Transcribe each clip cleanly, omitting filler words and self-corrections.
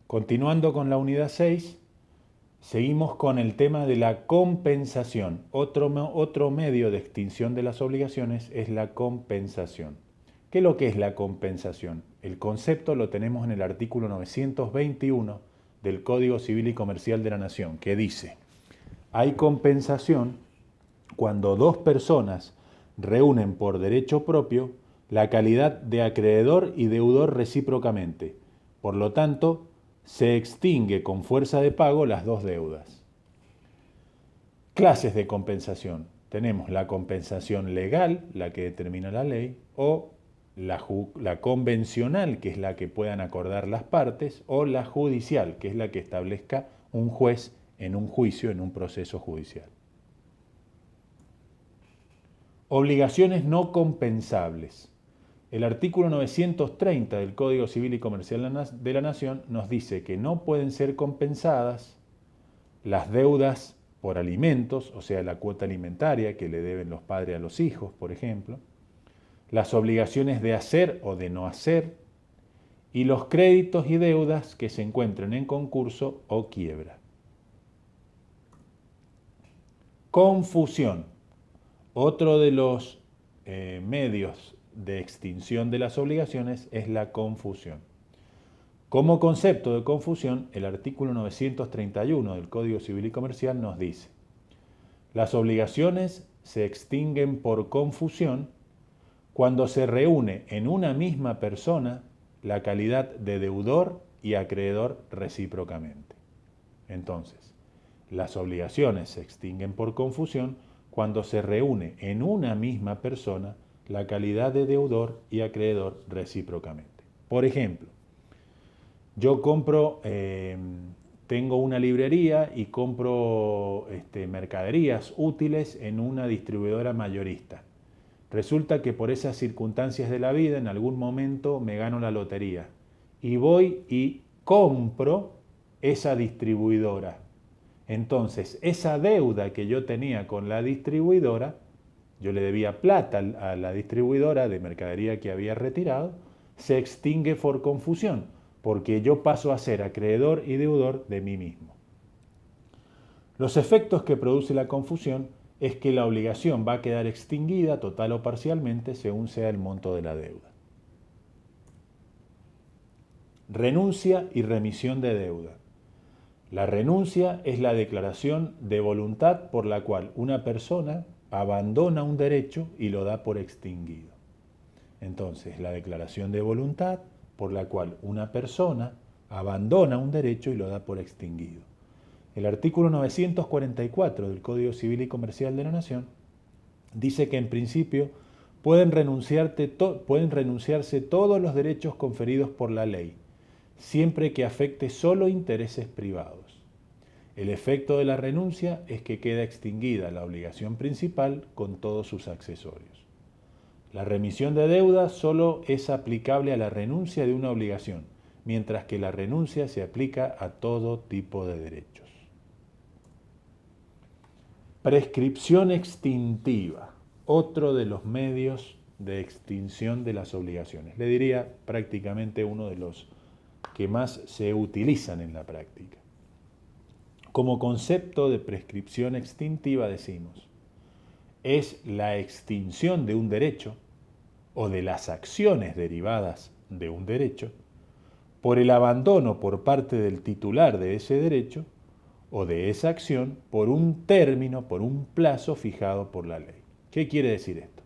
Continuando con la unidad 6, seguimos con el tema de la compensación. Otro medio de extinción de las obligaciones es la compensación. ¿Qué es lo que es la compensación? El concepto lo tenemos en el artículo 921 del Código Civil y Comercial de la Nación, que dice: hay compensación cuando dos personas reúnen por derecho propio la calidad de acreedor y deudor recíprocamente. Por lo tanto, se extingue con fuerza de pago las dos deudas. Clases de compensación. Tenemos la compensación legal, la que determina la ley, o la convencional, que es la que puedan acordar las partes, o la judicial, que es la que establezca un juez en un juicio, en un proceso judicial. Obligaciones no compensables. El artículo 930 del Código Civil y Comercial de la Nación nos dice que no pueden ser compensadas las deudas por alimentos, o sea, la cuota alimentaria que le deben los padres a los hijos, por ejemplo, las obligaciones de hacer o de no hacer, y los créditos y deudas que se encuentren en concurso o quiebra. Confusión. Otro de los medios de extinción de las obligaciones es la confusión. Como concepto de confusión, el artículo 931 del Código Civil y Comercial nos dice: las obligaciones se extinguen por confusión cuando se reúne en una misma persona la calidad de deudor y acreedor recíprocamente. Entonces, las obligaciones se extinguen por confusión cuando se reúne en una misma persona la calidad de deudor y acreedor recíprocamente. Por ejemplo, yo tengo una librería y compro mercaderías útiles en una distribuidora mayorista. Resulta que por esas circunstancias de la vida, en algún momento me gano la lotería y voy y compro esa distribuidora. Entonces, esa deuda que yo tenía con la distribuidora, yo le debía plata a la distribuidora de mercadería que había retirado, se extingue por confusión, porque yo paso a ser acreedor y deudor de mí mismo. Los efectos que produce la confusión es que la obligación va a quedar extinguida total o parcialmente según sea el monto de la deuda. Renuncia y remisión de deuda. La renuncia es la declaración de voluntad por la cual una persona abandona un derecho y lo da por extinguido. Entonces, la declaración de voluntad por la cual una persona abandona un derecho y lo da por extinguido. El artículo 944 del Código Civil y Comercial de la Nación dice que en principio pueden renunciarse todos los derechos conferidos por la ley, siempre que afecte solo intereses privados. El efecto de la renuncia es que queda extinguida la obligación principal con todos sus accesorios. La remisión de deuda solo es aplicable a la renuncia de una obligación, mientras que la renuncia se aplica a todo tipo de derechos. Prescripción extintiva, otro de los medios de extinción de las obligaciones. Le diría prácticamente uno de los que más se utilizan en la práctica. Como concepto de prescripción extintiva decimos: es la extinción de un derecho o de las acciones derivadas de un derecho por el abandono por parte del titular de ese derecho o de esa acción por un término, por un plazo fijado por la ley. ¿Qué quiere decir esto?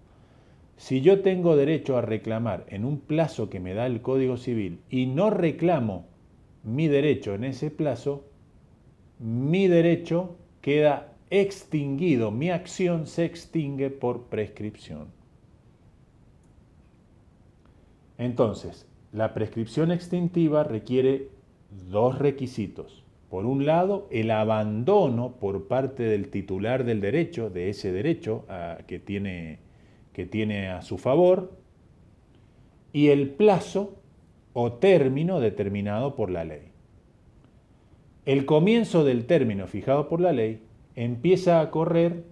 Si yo tengo derecho a reclamar en un plazo que me da el Código Civil y no reclamo mi derecho en ese plazo, mi derecho queda extinguido, mi acción se extingue por prescripción. Entonces, la prescripción extintiva requiere dos requisitos. Por un lado, el abandono por parte del titular del derecho, de ese derecho que tiene a su favor, y el plazo o término determinado por la ley. El comienzo del término fijado por la ley empieza a correr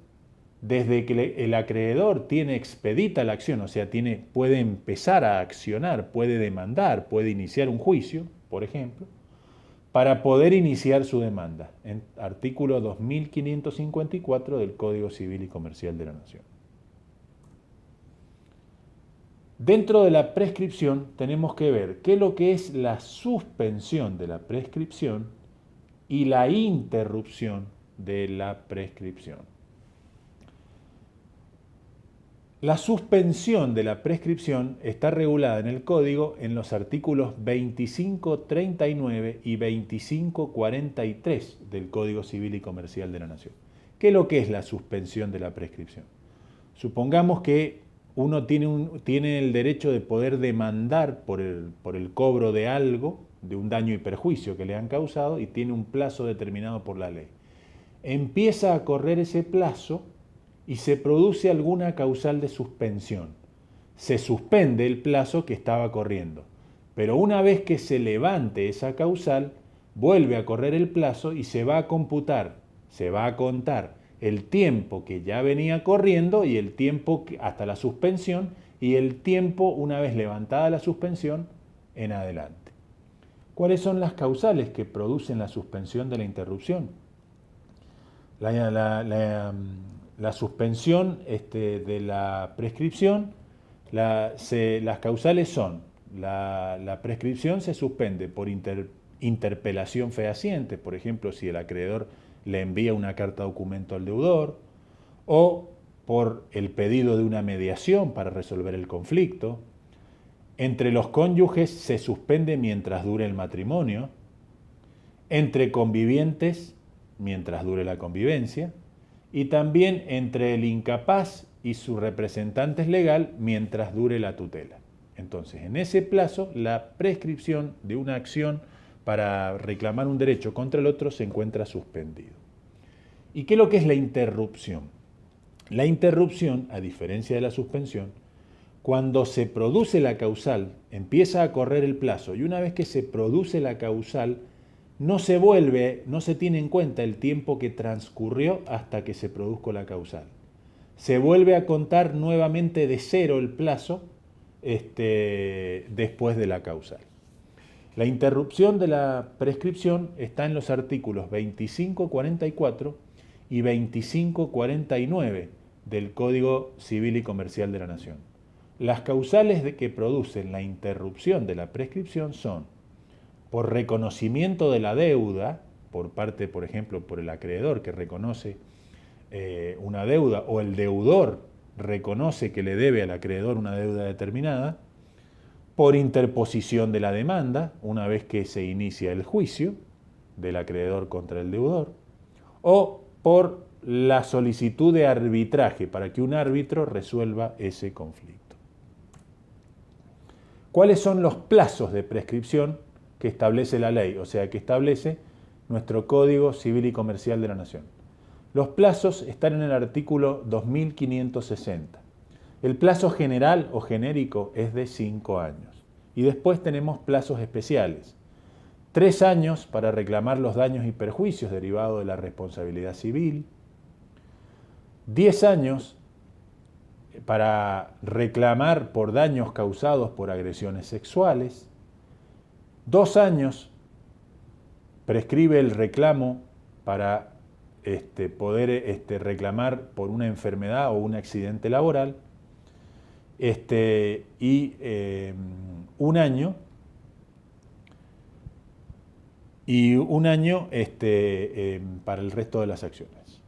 desde que el acreedor tiene expedita la acción, o sea, puede empezar a accionar, puede demandar, puede iniciar un juicio, por ejemplo, para poder iniciar su demanda, en artículo 2554 del Código Civil y Comercial de la Nación. Dentro de la prescripción tenemos que ver qué es lo que es la suspensión de la prescripción y la interrupción de la prescripción. La suspensión de la prescripción está regulada en el Código en los artículos 2539 y 2543 del Código Civil y Comercial de la Nación. ¿Qué es lo que es la suspensión de la prescripción? Supongamos que uno tiene el derecho de poder demandar por el cobro de algo, de un daño y perjuicio que le han causado, y tiene un plazo determinado por la ley. Empieza a correr ese plazo y se produce alguna causal de suspensión. Se suspende el plazo que estaba corriendo, pero una vez que se levante esa causal, vuelve a correr el plazo y se va a computar, se va a contar el tiempo que ya venía corriendo y el tiempo hasta la suspensión y el tiempo una vez levantada la suspensión en adelante. ¿Cuáles son las causales que producen la suspensión de la interrupción? La suspensión de la prescripción, las causales son, la prescripción se suspende por interpelación fehaciente, por ejemplo, si el acreedor le envía una carta documento al deudor, o por el pedido de una mediación para resolver el conflicto. Entre los cónyuges se suspende mientras dure el matrimonio, entre convivientes mientras dure la convivencia, y también entre el incapaz y su representante legal mientras dure la tutela. Entonces, en ese plazo, la prescripción de una acción para reclamar un derecho contra el otro se encuentra suspendido. ¿Y qué es lo que es la interrupción? La interrupción, a diferencia de la suspensión, cuando se produce la causal, empieza a correr el plazo, y una vez que se produce la causal, no se tiene en cuenta el tiempo que transcurrió hasta que se produjo la causal. Se vuelve a contar nuevamente de cero el plazo después de la causal. La interrupción de la prescripción está en los artículos 2544 y 2549 del Código Civil y Comercial de la Nación. Las causales que producen la interrupción de la prescripción son por reconocimiento de la deuda, por parte, por ejemplo, por el acreedor que reconoce una deuda, o el deudor reconoce que le debe al acreedor una deuda determinada, por interposición de la demanda, una vez que se inicia el juicio del acreedor contra el deudor, o por la solicitud de arbitraje para que un árbitro resuelva ese conflicto. ¿Cuáles son los plazos de prescripción que establece la ley? O sea, que establece nuestro Código Civil y Comercial de la Nación. Los plazos están en el artículo 2560. El plazo general o genérico es de 5 años. Y después tenemos plazos especiales. 3 años para reclamar los daños y perjuicios derivados de la responsabilidad civil. 10 años para reclamar por daños causados por agresiones sexuales. 2 años prescribe el reclamo para poder reclamar por una enfermedad o un accidente laboral. Y 1 año para el resto de las acciones.